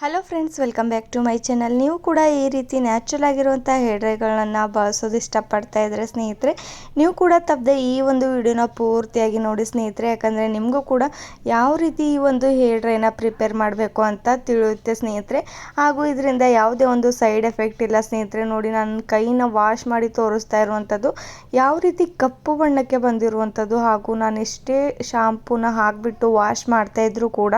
Hello friends, welcome back to my channel. ನೀವು ಕೂಡ ಈ ರೀತಿ ನ್ಯಾಚುರಲ್ ಆಗಿರುವಂಥ ಹೇರ್ ಡ್ರೈಗಳನ್ನು ಬಳಸೋದು ಇಷ್ಟಪಡ್ತಾ ಇದ್ದರೆ ಸ್ನೇಹಿತರೆ, ನೀವು ಕೂಡ ತಪ್ಪದೆ ಈ ಒಂದು ವಿಡಿಯೋನ ಪೂರ್ತಿಯಾಗಿ ನೋಡಿ ಸ್ನೇಹಿತರೆ. ಯಾಕಂದರೆ ನಿಮಗೂ ಕೂಡ ಯಾವ ರೀತಿ ಈ ಒಂದು ಹೇರ್ ಡ್ರೈನ ಪ್ರಿಪೇರ್ ಮಾಡಬೇಕು ಅಂತ ತಿಳಿಯುತ್ತೆ ಸ್ನೇಹಿತರೆ. ಹಾಗೂ ಇದರಿಂದ ಯಾವುದೇ ಒಂದು ಸೈಡ್ ಎಫೆಕ್ಟ್ ಇಲ್ಲ ಸ್ನೇಹಿತರೆ. ನೋಡಿ, ನಾನು ಕೈನ ವಾಶ್ ಮಾಡಿ ತೋರಿಸ್ತಾ ಇರುವಂಥದ್ದು ಯಾವ ರೀತಿ ಕಪ್ಪು ಬಣ್ಣಕ್ಕೆ ಬಂದಿರುವಂಥದ್ದು. ಹಾಗೂ ನಾನು ಎಷ್ಟೇ ಶಾಂಪೂನ ಹಾಕಿಬಿಟ್ಟು ವಾಶ್ ಮಾಡ್ತಾ ಇದ್ರೂ ಕೂಡ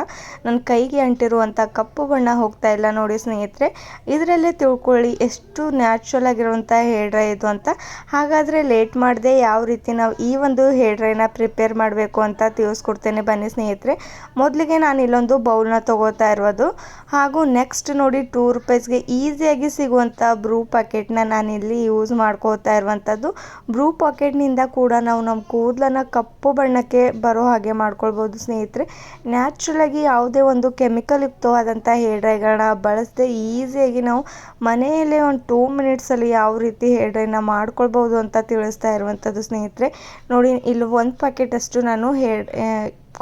ನನ್ನ ಕೈಗೆ ಅಂಟಿರುವಂಥ ಕಪ್ಪು ಬಣ್ಣ ಹೋಗ್ತಾ ಇಲ್ಲ ನೋಡಿ ಸ್ನೇಹಿತರೆ. ಇದರಲ್ಲೇ ತಿಳ್ಕೊಳ್ಳಿ ಎಷ್ಟು ನ್ಯಾಚುರಲ್ ಆಗಿರುವಂಥ ಹೇರ್ ಡ್ರೈ ಇದು ಅಂತ. ಹಾಗಾದರೆ ಲೇಟ್ ಮಾಡದೆ ಯಾವ ರೀತಿ ನಾವು ಈ ಒಂದು ಹೇರ್ ಡ್ರೈನ ಪ್ರಿಪೇರ್ ಮಾಡಬೇಕು ಅಂತ ತಿಳಿಸ್ಕೊಡ್ತೇನೆ ಬನ್ನಿ ಸ್ನೇಹಿತರೆ. ಮೊದಲಿಗೆ ನಾನು ಇಲ್ಲೊಂದು ಬೌಲ್ನ ತಗೋತಾ ಇರೋದು. ಹಾಗೂ ನೆಕ್ಸ್ಟ್ ನೋಡಿ, 2 ರೂಪಾಯಿಸ್ಗೆ ಈಸಿಯಾಗಿ ಸಿಗುವಂಥ ಬ್ರೂ ಪ್ಯಾಕೆಟ್ನ ನಾನಿಲ್ಲಿ ಯೂಸ್ ಮಾಡ್ಕೋತಾ ಇರುವಂಥದ್ದು. ಬ್ರೂ ಪ್ಯಾಕೆಟ್ನಿಂದ ಕೂಡ ನಾವು ನಮ್ಮ ಕೂದಲನ್ನು ಕಪ್ಪು ಬಣ್ಣಕ್ಕೆ ಬರೋ ಹಾಗೆ ಮಾಡ್ಕೊಳ್ಬೋದು ಸ್ನೇಹಿತರೆ. ನ್ಯಾಚುರಲಾಗಿ ಯಾವುದೇ ಒಂದು ಕೆಮಿಕಲ್ ಯುಕ್ತವಾದಂಥ ಹೇರ್ ಡ್ರೈಗಳನ್ನ ಬಳಸದೆ ಈಸಿಯಾಗಿ ನಾವು ಮನೆಯಲ್ಲೇ ಒಂದು 2 ಮಿನಿಟ್ಸಲ್ಲಿ ಯಾವ ರೀತಿ ಹೇರ್ ಡ್ರೈನ ಮಾಡ್ಕೊಳ್ಬೋದು ಅಂತ ತಿಳಿಸ್ತಾ ಇರುವಂಥದ್ದು ಸ್ನೇಹಿತರೆ. ನೋಡಿ, ಇಲ್ಲಿ 1 ಪ್ಯಾಕೆಟ್ ಅಷ್ಟು ನಾನು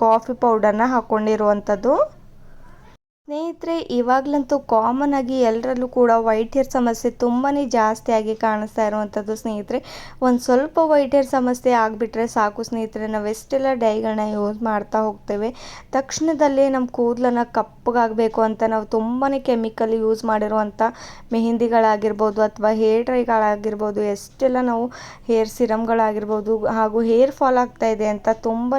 ಕಾಫಿ ಪೌಡರ್ನ ಹಾಕ್ಕೊಂಡಿರುವಂಥದ್ದು ಸ್ನೇಹಿತರೆ. ಇವಾಗಲಂತೂ ಕಾಮನ್ ಆಗಿ ಎಲ್ಲರಲ್ಲೂ ಕೂಡ ವೈಟ್ ಹೇರ್ ಸಮಸ್ಯೆ ತುಂಬಾ ಜಾಸ್ತಿಯಾಗಿ ಕಾಣಿಸ್ತಾ ಇರುವಂಥದ್ದು ಸ್ನೇಹಿತರೆ. ಒಂದು ಸ್ವಲ್ಪ ವೈಟ್ ಹೇರ್ ಸಮಸ್ಯೆ ಆಗಿಬಿಟ್ರೆ ಸಾಕು ಸ್ನೇಹಿತರೆ, ನಾವು ಎಷ್ಟೆಲ್ಲ ಡೈಗಳನ್ನ ಯೂಸ್ ಮಾಡ್ತಾ ಹೋಗ್ತೇವೆ, ತಕ್ಷಣದಲ್ಲೇ ನಮ್ಮ ಕೂದಲನ್ನು ಕಪ್ಪಗಾಗಬೇಕು ಅಂತ ನಾವು ತುಂಬಾ ಕೆಮಿಕಲ್ ಯೂಸ್ ಮಾಡಿರುವಂಥ ಮೆಹಂದಿಗಳಾಗಿರ್ಬೋದು ಅಥವಾ ಹೇರ್ ಡ್ರೈಗಳಾಗಿರ್ಬೋದು, ಎಷ್ಟೆಲ್ಲ ನಾವು ಹೇರ್ ಸಿರಮ್ಗಳಾಗಿರ್ಬೋದು ಹಾಗೂ ಹೇರ್ ಫಾಲ್ ಆಗ್ತಾ ಇದೆ ಅಂತ ತುಂಬಾ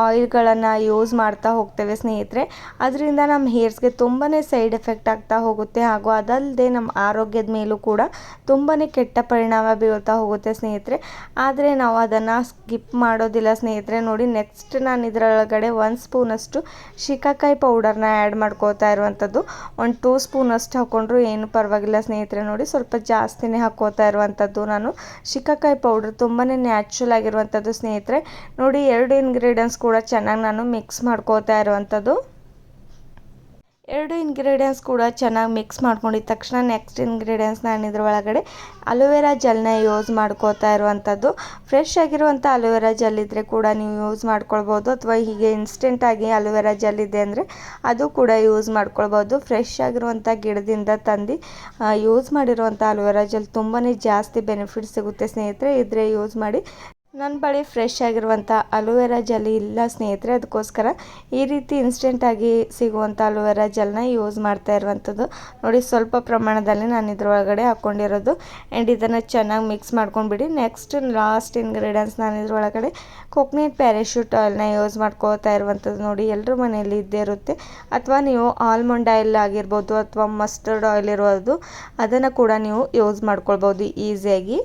ಆಯಿಲ್ಗಳನ್ನು ಯೂಸ್ ಮಾಡ್ತಾ ಹೋಗ್ತೇವೆ ಸ್ನೇಹಿತರೆ. ಅದರಿಂದ ನಮ್ಮ ಹೇರ್ಸ್ಗೆ ತುಂಬಾ ಸೈಡ್ ಎಫೆಕ್ಟ್ ಆಗ್ತಾ ಹೋಗುತ್ತೆ. ಹಾಗೂ ಅದಲ್ಲದೆ ನಮ್ಮ ಆರೋಗ್ಯದ ಮೇಲೂ ಕೂಡ ತುಂಬಾ ಕೆಟ್ಟ ಪರಿಣಾಮ ಬೀಳ್ತಾ ಹೋಗುತ್ತೆ ಸ್ನೇಹಿತರೆ. ಆದರೆ ನಾವು ಅದನ್ನು ಸ್ಕಿಪ್ ಮಾಡೋದಿಲ್ಲ ಸ್ನೇಹಿತರೆ. ನೋಡಿ, ನೆಕ್ಸ್ಟ್ ನಾನು ಇದರೊಳಗಡೆ 1 ಸ್ಪೂನಷ್ಟು ಶಿಕಾಕಾಯಿ ಪೌಡರ್ನ ಆ್ಯಡ್ ಮಾಡ್ಕೋತಾ ಇರುವಂಥದ್ದು. ಒಂದು 2 ಸ್ಪೂನಷ್ಟು ಹಾಕ್ಕೊಂಡ್ರು ಏನು ಪರವಾಗಿಲ್ಲ ಸ್ನೇಹಿತರೆ. ನೋಡಿ, ಸ್ವಲ್ಪ ಜಾಸ್ತಿನೇ ಹಾಕ್ಕೋತಾ ಇರುವಂಥದ್ದು ನಾನು. ಶಿಕಾಕಾಯಿ ಪೌಡ್ರ್ ತುಂಬಾ ನ್ಯಾಚುರಲ್ ಆಗಿರುವಂಥದ್ದು ಸ್ನೇಹಿತರೆ. ನೋಡಿ, 2 ಇಂಗ್ರೀಡಿಯೆಂಟ್ಸ್ ಕೂಡ ಚೆನ್ನಾಗಿ ನಾನು ಮಿಕ್ಸ್ ಮಾಡ್ಕೋತಾ ಇರುವಂಥದ್ದು. 2 ಇಂಗ್ರೀಡಿಯೆಂಟ್ಸ್ ಕೂಡ ಚೆನ್ನಾಗಿ ಮಿಕ್ಸ್ ಮಾಡ್ಕೊಂಡಿದ್ದ ತಕ್ಷಣ ನೆಕ್ಸ್ಟ್ ಇಂಗ್ರೀಡಿಯೆಂಟ್ಸ್ ನಾನು ಇದ್ರ ಒಳಗಡೆ ಅಲೋವೆರಾ ಜೆಲ್ನ ಯೂಸ್ ಮಾಡ್ಕೋತಾ ಇರುವಂಥದ್ದು. ಫ್ರೆಶ್ ಆಗಿರುವಂಥ ಅಲೋವೆರಾ ಜೆಲ್ ಇದ್ದರೆ ಕೂಡ ನೀವು ಯೂಸ್ ಮಾಡ್ಕೊಳ್ಬೋದು, ಅಥವಾ ಹೀಗೆ ಇನ್ಸ್ಟೆಂಟಾಗಿ ಅಲೋವೆರಾ ಜೆಲ್ ಇದೆ ಅಂದರೆ ಅದು ಕೂಡ ಯೂಸ್ ಮಾಡ್ಕೊಳ್ಬೋದು. ಫ್ರೆಶ್ ಆಗಿರುವಂಥ ಗಿಡದಿಂದ ತಂದು ಯೂಸ್ ಮಾಡಿರುವಂಥ ಅಲೋವೆರಾ ಜೆಲ್ ತುಂಬಾ ಜಾಸ್ತಿ ಬೆನಿಫಿಟ್ ಸಿಗುತ್ತೆ ಸ್ನೇಹಿತರೆ. ಇದ್ರೆ ಯೂಸ್ ಮಾಡಿ. ನನ್ನ ಬಳಿ ಫ್ರೆಶ್ ಆಗಿರುವಂಥ ಅಲೋವೆರಾ ಜೆಲ್ ಇಲ್ಲ ಸ್ನೇಹಿತರೆ, ಅದಕ್ಕೋಸ್ಕರ ಈ ರೀತಿ ಇನ್ಸ್ಟೆಂಟಾಗಿ ಸಿಗುವಂಥ ಅಲೋವೆರಾ ಜೆಲ್ನ ಯೂಸ್ ಮಾಡ್ತಾ ಇರುವಂಥದ್ದು. ನೋಡಿ, ಸ್ವಲ್ಪ ಪ್ರಮಾಣದಲ್ಲಿ ನಾನು ಇದ್ರೊಳಗಡೆ ಹಾಕ್ಕೊಂಡಿರೋದು. ಆ್ಯಂಡ್ ಇದನ್ನು ಚೆನ್ನಾಗಿ ಮಿಕ್ಸ್ ಮಾಡ್ಕೊಂಡ್ಬಿಡಿ. ನೆಕ್ಸ್ಟ್ ಲಾಸ್ಟ್ ಇಂಗ್ರೀಡಿಯೆಂಟ್ಸ್ ನಾನು ಇದ್ರೊಳಗಡೆ ಕೋಕೋನಟ್ ಪ್ಯಾರಾಶೂಟ್ ಆಯಿಲ್ನ ಯೂಸ್ ಮಾಡ್ಕೋತಾ ಇರುವಂಥದ್ದು. ನೋಡಿ, ಎಲ್ಲರ ಮನೆಯಲ್ಲಿ ಇದ್ದೇ ಇರುತ್ತೆ. ಅಥವಾ ನೀವು ಆಲ್ಮಂಡ್ ಆಯಿಲ್ ಆಗಿರ್ಬೋದು ಅಥವಾ ಮಸ್ಟರ್ಡ್ ಆಯಿಲ್ ಇರೋದು, ಅದನ್ನು ಕೂಡ ನೀವು ಯೂಸ್ ಮಾಡ್ಕೊಳ್ಬೋದು ಈಸಿಯಾಗಿ.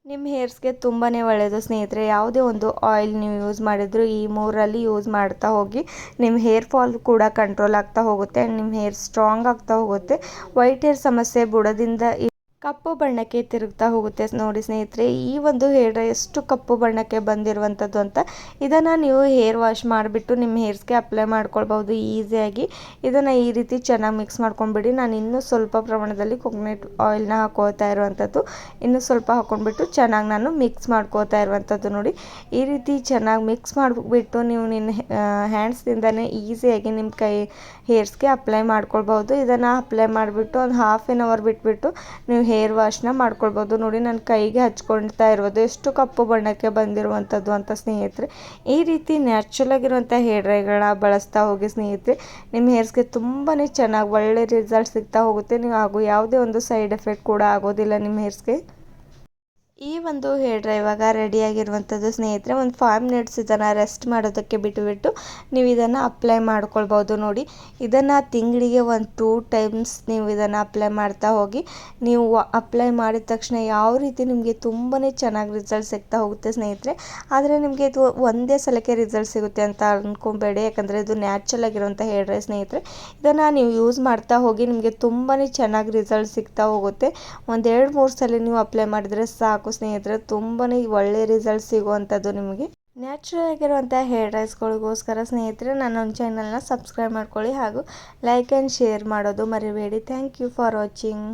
ನಿಮ್ಮ ಹೇರ್ಸ್ಗೆ ತುಂಬಾ ಒಳ್ಳೆಯದು ಸ್ನೇಹಿತರೆ. ಯಾವುದೇ ಒಂದು ಆಯಿಲ್ ನೀವು ಯೂಸ್ ಮಾಡಿದ್ರು ಈ 3ರಲ್ಲಿ ಯೂಸ್ ಮಾಡ್ತಾ ಹೋಗಿ, ನಿಮ್ಮ ಹೇರ್ ಫಾಲ್ ಕೂಡ ಕಂಟ್ರೋಲ್ ಆಗ್ತಾ ಹೋಗುತ್ತೆ. ಆ್ಯಂಡ್ ನಿಮ್ಮ ಹೇರ್ ಸ್ಟ್ರಾಂಗ್ ಆಗ್ತಾ ಹೋಗುತ್ತೆ. ವೈಟ್ ಹೇರ್ ಸಮಸ್ಯೆ ಬುಡದಿಂದ ಕಪ್ಪು ಬಣ್ಣಕ್ಕೆ ತಿರುಗ್ತಾ ಹೋಗುತ್ತೆ ನೋಡಿ ಸ್ನೇಹಿತರೆ. ಈ ಒಂದು ಹೇರ್ ಡ್ರೈ ಎಷ್ಟು ಕಪ್ಪು ಬಣ್ಣಕ್ಕೆ ಬಂದಿರುವಂಥದ್ದು ಅಂತ. ಇದನ್ನು ನೀವು ಹೇರ್ ವಾಶ್ ಮಾಡಿಬಿಟ್ಟು ನಿಮ್ಮ ಹೇರ್ಸ್ಗೆ ಅಪ್ಲೈ ಮಾಡ್ಕೊಳ್ಬೋದು ಈಸಿಯಾಗಿ. ಇದನ್ನು ಈ ರೀತಿ ಚೆನ್ನಾಗಿ ಮಿಕ್ಸ್ ಮಾಡ್ಕೊಂಡ್ಬಿಡಿ. ನಾನು ಇನ್ನೂ ಸ್ವಲ್ಪ ಪ್ರಮಾಣದಲ್ಲಿ ಕೋಕೋನಟ್ ಆಯಿಲ್ನ ಹಾಕೋತಾ ಇರುವಂಥದ್ದು. ಇನ್ನೂ ಸ್ವಲ್ಪ ಹಾಕ್ಕೊಂಡ್ಬಿಟ್ಟು ಚೆನ್ನಾಗಿ ನಾನು ಮಿಕ್ಸ್ ಮಾಡ್ಕೋತಾ ಇರುವಂಥದ್ದು. ನೋಡಿ, ಈ ರೀತಿ ಚೆನ್ನಾಗಿ ಮಿಕ್ಸ್ ಮಾಡಿಬಿಟ್ಟು ನೀವು ನಿನ್ನ ಹ್ಯಾಂಡ್ಸ್ದಿಂದನೇ ಈಸಿಯಾಗಿ ನಿಮ್ಮ ಹೇರ್ಸ್ಗೆ ಅಪ್ಲೈ ಮಾಡ್ಕೊಳ್ಬೋದು. ಇದನ್ನು ಅಪ್ಲೈ ಮಾಡಿಬಿಟ್ಟು ಒಂದು ಹಾಫ್ ಆನ್ ಅವರ್ ಬಿಟ್ಬಿಟ್ಟು ನೀವು ಹೇರ್ ವಾಶ್ನ ಮಾಡ್ಕೊಳ್ಬೋದು. ನೋಡಿ, ನಾನು ಕೈಗೆ ಹಚ್ಕೊಳ್ತಾ ಇರೋದು ಎಷ್ಟು ಕಪ್ಪು ಬಣ್ಣಕ್ಕೆ ಬಂದಿರುವಂಥದ್ದು ಅಂತ ಸ್ನೇಹಿತರೆ. ಈ ರೀತಿ ನ್ಯಾಚುರಲ್ ಆಗಿರುವಂಥ ಹೇರ್ ಡ್ರೈಗಳನ್ನ ಬಳಸ್ತಾ ಹೋಗಿ ಸ್ನೇಹಿತರೆ. ನಿಮ್ಮ ಹೇರ್ಸ್ಗೆ ತುಂಬಾ ಚೆನ್ನಾಗಿ ಒಳ್ಳೆ ರಿಸಲ್ಟ್ ಸಿಗ್ತಾ ಹೋಗುತ್ತೆ. ನೀವು ಹಾಗೂ ಯಾವುದೇ ಒಂದು ಸೈಡ್ ಎಫೆಕ್ಟ್ ಕೂಡ ಆಗೋದಿಲ್ಲ ನಿಮ್ಮ ಹೇರ್ಸ್ಗೆ. ಈ ಒಂದು ಹೇರ್ ಡ್ರೈ ಇವಾಗ ರೆಡಿಯಾಗಿರುವಂಥದ್ದು ಸ್ನೇಹಿತರೆ. ಒಂದು 5 ಮಿನಿಟ್ಸ್ ಇದನ್ನು ರೆಸ್ಟ್ ಮಾಡೋದಕ್ಕೆ ಬಿಟ್ಟುಬಿಟ್ಟು ನೀವು ಇದನ್ನು ಅಪ್ಲೈ ಮಾಡ್ಕೊಳ್ಬೋದು. ನೋಡಿ, ಇದನ್ನು ತಿಂಗಳಿಗೆ 1-2 ಟೈಮ್ಸ್ ನೀವು ಇದನ್ನು ಅಪ್ಲೈ ಮಾಡ್ತಾ ಹೋಗಿ. ನೀವು ಅಪ್ಲೈ ಮಾಡಿದ ತಕ್ಷಣ ಯಾವ ರೀತಿ ನಿಮಗೆ ತುಂಬಾ ಚೆನ್ನಾಗಿ ರಿಸಲ್ಟ್ ಸಿಗ್ತಾ ಹೋಗುತ್ತೆ ಸ್ನೇಹಿತರೆ. ಆದರೆ ನಿಮಗೆ ಇದು ಒಂದೇ ಸಲಕ್ಕೆ ರಿಸಲ್ಟ್ ಸಿಗುತ್ತೆ ಅಂತ ಅಂದ್ಕೊಬೇಡಿ. ಯಾಕಂದರೆ ಇದು ನ್ಯಾಚುರಲ್ ಆಗಿರುವಂಥ ಹೇರ್ ಡ್ರೈ ಸ್ನೇಹಿತರೆ. ಇದನ್ನು ನೀವು ಯೂಸ್ ಮಾಡ್ತಾ ಹೋಗಿ, ನಿಮಗೆ ತುಂಬಾ ಚೆನ್ನಾಗಿ ರಿಸಲ್ಟ್ ಸಿಗ್ತಾ ಹೋಗುತ್ತೆ. 1-2-3 ಸಲ ನೀವು ಅಪ್ಲೈ ಮಾಡಿದರೆ ಸಾಕು ಸ್ನೇಹಿತರೆ. ತುಂಬಾ ಒಳ್ಳೆ ರಿಸಲ್ಟ್ ಸಿಗುವಂಥದ್ದು ನಿಮಗೆ. ನ್ಯಾಚುರಲ್ ಆಗಿರುವಂಥ ಹೇರ್ ಡ್ರೈಸ್ಗಳಿಗೋಸ್ಕರ ಸ್ನೇಹಿತರೆ ನನ್ನ ಚಾನಲ್ನ ಸಬ್ಸ್ಕ್ರೈಬ್ ಮಾಡ್ಕೊಳ್ಳಿ ಹಾಗೂ ಲೈಕ್ ಆ್ಯಂಡ್ ಶೇರ್ ಮಾಡೋದು ಮರಿಬೇಡಿ. Thank you for watching.